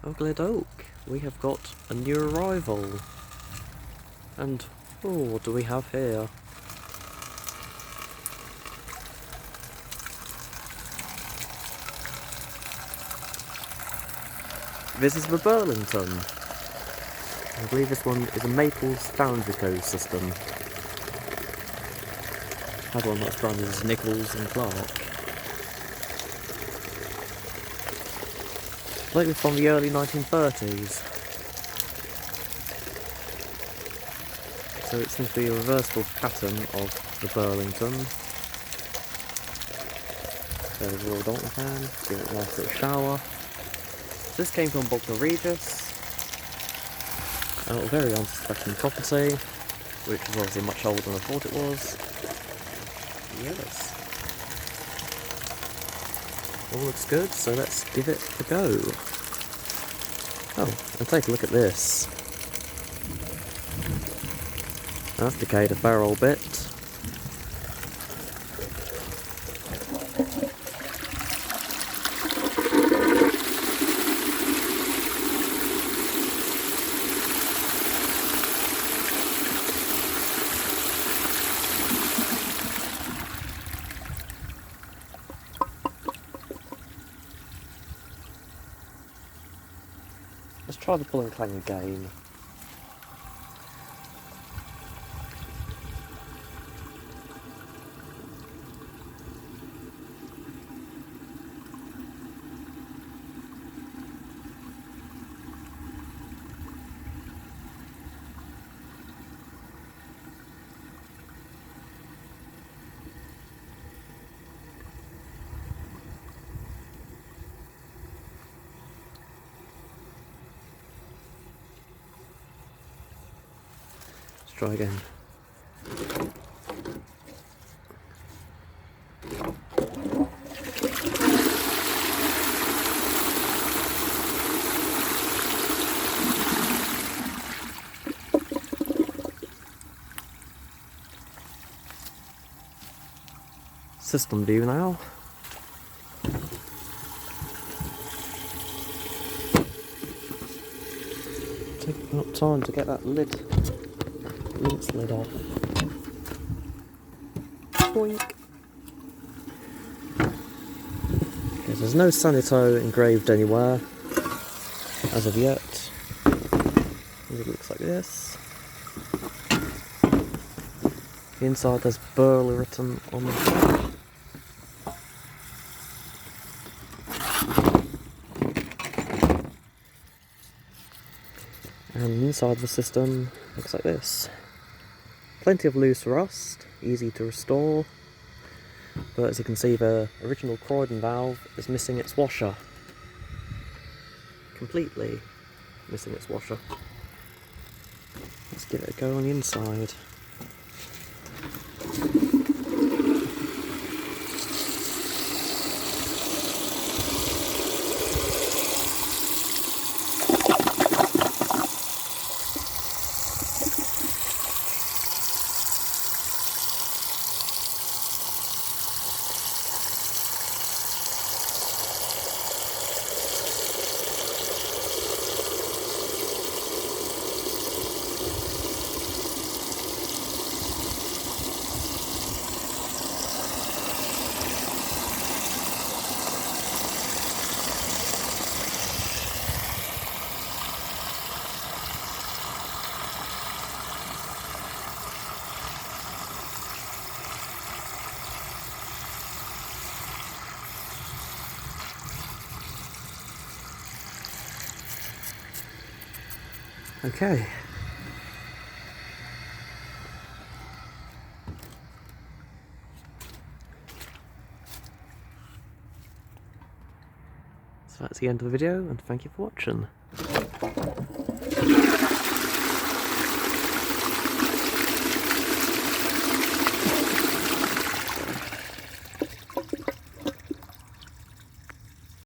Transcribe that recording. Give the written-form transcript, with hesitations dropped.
Ugly Oak, we have got a new arrival. And, oh, what do we have here? This is the Burlington. I believe this one is a Maples Foundry system. I had one that's branded as Nichols and Clark. Likely from the early 1930s. So it seems to be a reversible pattern of the Burlington. There's a little Dalton fan, give it a nice little shower. So this came from Buckner Regis. A very unsuspecting property, which is obviously much older than I thought it was. Yes. All looks good, so let's give it a go. Oh, and take a look at this. That's decayed a fair old bit. Let's try the pull and clang again. Let's try again. System view now. Taking up time to get that lid off. Boink. Okay, so there's no Sanito engraved anywhere as of yet. It looks like this. Inside there's Burley written on the top. And inside the system looks like this. Plenty of loose rust, easy to restore, but as you can see the original Croydon valve is missing its washer. Completely missing its washer. Let's give it a go on the inside. Okay. So that's the end of the video, and thank you for watching.